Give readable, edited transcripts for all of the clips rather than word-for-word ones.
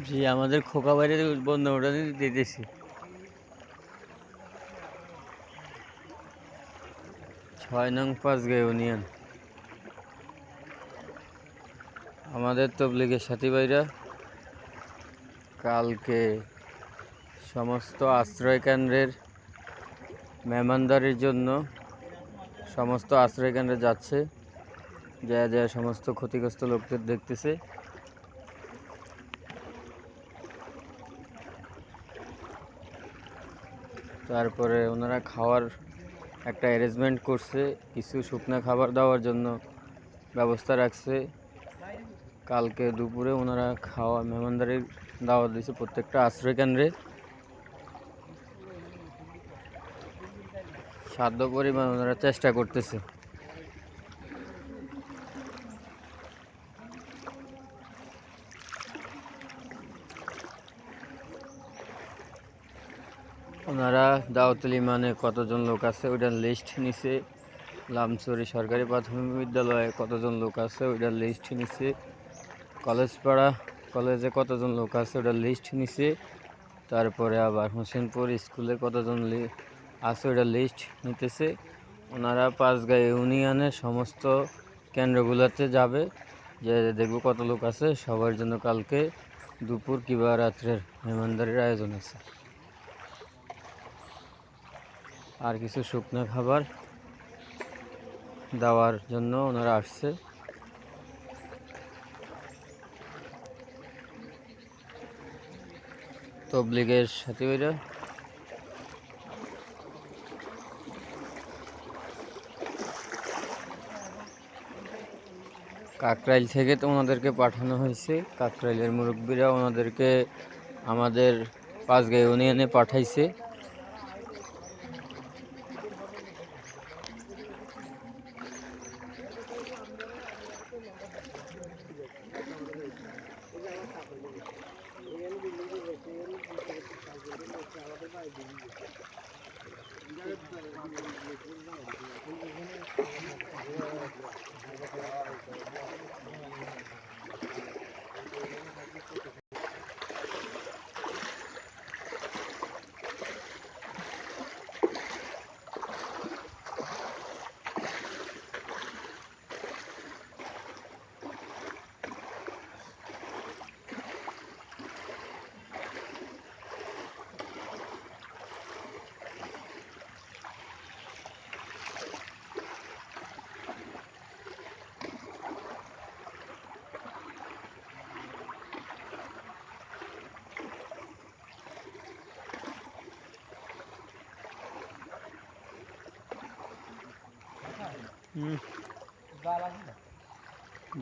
জি আমাদের খোকা বাইরে বন্ধ উঠানি দিতেছি। ৬ নং ৫ ইউনিয়ন। আমাদের তবলিগের সাথী ভাইরা কালকে সমস্ত আশ্রয়কেন্দ্রের মেহমানদারির জন্য সমস্ত আশ্রয়কেন্দ্রে যাচ্ছে, যা সমস্ত ক্ষতিগ্রস্ত লোকদের দেখতেছে। তারপরে ওনারা খাওয়ার একটা অ্যারেঞ্জমেন্ট করছে, কিছু শুকনো খাবার দেওয়ার জন্য ব্যবস্থা রাখছে। কালকে দুপুরে ওনারা খাওয়া মেহমানদারির দাওয়াত দিয়েছে প্রত্যেকটা আশ্রয়কেন্দ্রে। সাধ্য পরিমাণ ওনারা চেষ্টা করতেছে। ওনারা দাওয়াতুল ইমানে কতজন লোক আছে ওইটার লিস্ট নিছে। লামছড়ি সরকারি প্রাথমিক বিদ্যালয়ে কতজন লোক আছে ওইটার লিস্ট নিছে। কলেজপাড়া কলেজে কতজন লোক আছে ওইটার লিস্ট নিছে। তারপরে আবার হোসেনপুর স্কুলে কতজন আছে ওইটার লিস্ট নিতেছে। ওনারা পাঁচগাঁও ইউনিয়নের সমস্ত কেন্দ্রগুলোতে যাবে, যে দেখব কত লোক আছে। সবার জন্য কালকে দুপুর কিংবা রাত্রের মেহমানদারির আয়োজন আছে। আর কিছু শুকনো খাবার দেওয়ার জন্য ওনারা আসছে। তবলিগের সাথী ভাইরা কাকরাইল থেকে তো ওনাদেরকে পাঠানো হয়েছে। কাকরাইলের মুরব্বীরা ওনাদেরকে আমাদের পাঁচগাঁও ইউনিয়নে পাঠাইছে।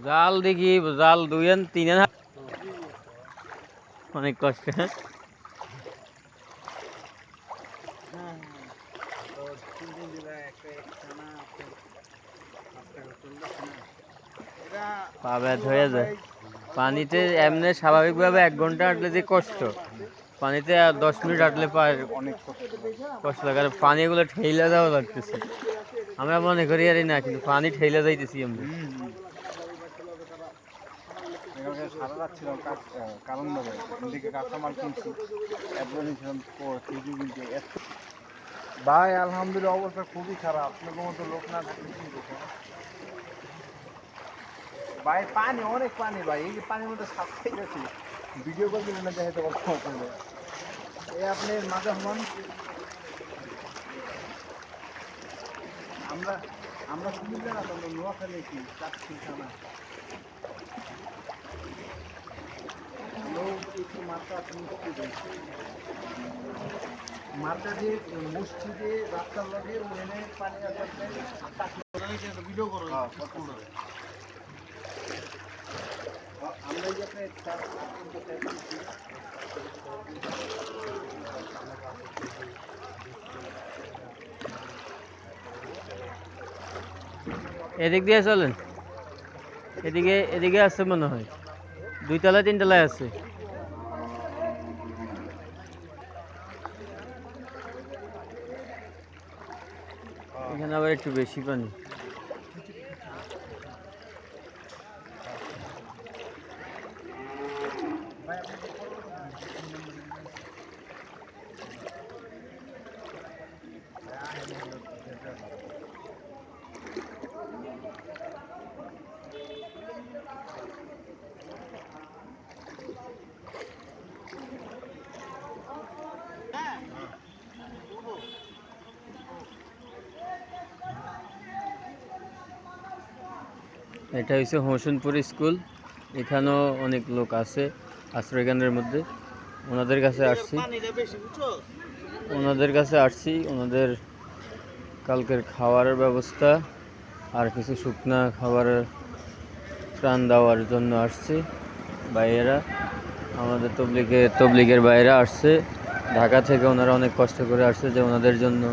জাল দেখি জাল 2-3 অনেক কষ্ট। পা ব্যথ হয়ে যায় পানিতে। এমনি স্বাভাবিকভাবে 1 ঘন্টা হাঁটলে যে কষ্ট, পানিতে আর 10 মিনিট হাঁটলে পায় অনেক কষ্ট লাগে। আর পানিগুলো ঠেলে যাওয়া লাগতেছে। আমরা মনে করি আরে না, কিন্তু পানি ঠেলে যাইতেছি আমরা। সারা রাত ছিলাম কারণ এদিকে কাঁচামাল কিনছি, ভাই আলহামদুলিল্লাহ অবস্থা খুবই খারাপ। আপনার মতো লোক না থাকলে কি দেখুন ভাই, পানি অনেক পানি ভাই। এই যে পানির মধ্যে সাপ খাই গেছি, ভিডিও করে দিলেন না দেখাতে পারবো আপনাদের। এই আপনি মাঝে হমান আমরা আমরা কুমিল্লা না, তো নোয়াখালী কি চাচ্ছি না একটু মাত্রা মাত্রা দিয়ে মসজিদে রাস্তার লগে ওখানে পানি ভিডিও করো। আমরা যে এদিক দিয়ে চলেন, এদিকে এদিকে আছে মনে হয়, 2 তলায় 3 তলায় আছে। এখানে আবার একটু বেশি পানি। এটা হচ্ছে হোসেনপুর স্কুল। এখানেও অনেক লোক আছে আশ্রয়কেন্দ্রের মধ্যে। ওনাদের কাছে আসছি ওনাদের কালকের খাওয়ারের ব্যবস্থা আর কিছু শুকনা খাবারের ত্রাণ দেওয়ার জন্য আসছি। ভাইয়েরা আমাদের তবলিগের বাইরে আসছে ঢাকা থেকে। ওনারা অনেক কষ্ট করে আসছে যে ওনাদের জন্য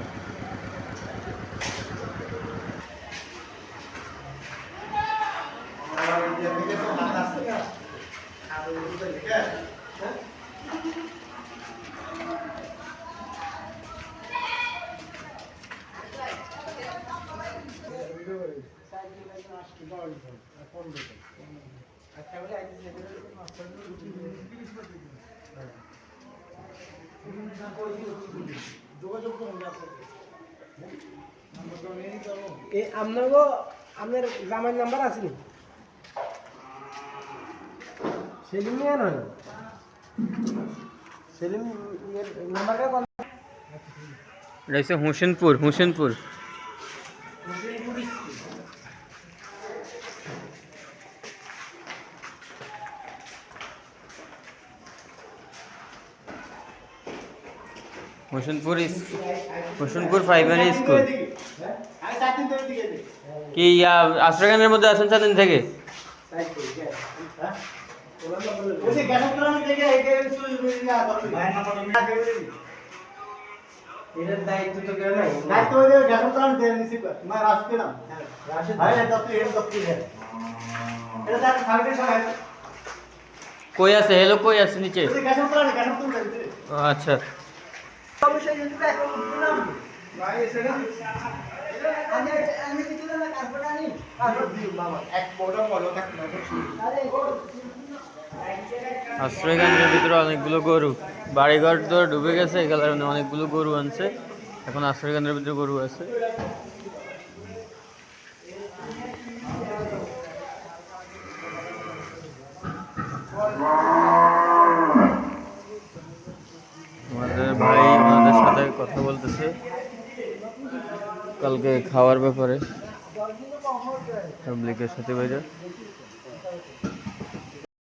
আপনার জামাই নাম্বার আছে নি? সেলিম নিয়ে নয়, সেলিম নাম্বারটা এটা হচ্ছে হোসেনপুর। Hossainpur primary school. কি আশ্রয়কেন্দ্রের মধ্যে আছেন 4 দিন থেকে? এটার দায়িত্ব তো কেউ নাই। কই আছে হেলো, কই আছে নিচে? ও, আচ্ছা। আশ্রয়কেন্দ্রের ভিতরে অনেকগুলো গরু, বাড়িঘর তো ডুবে গেছে, এই কারণে অনেকগুলো গরু আনছে। এখন আশ্রয়কেন্দ্রের ভিতরে গরু আছে। আমাদের ভাই ওনাদের সাথে কথা বলতেছে কালকে খাওয়ার ব্যাপারে, পাবলিকের সাথে ভাইরা।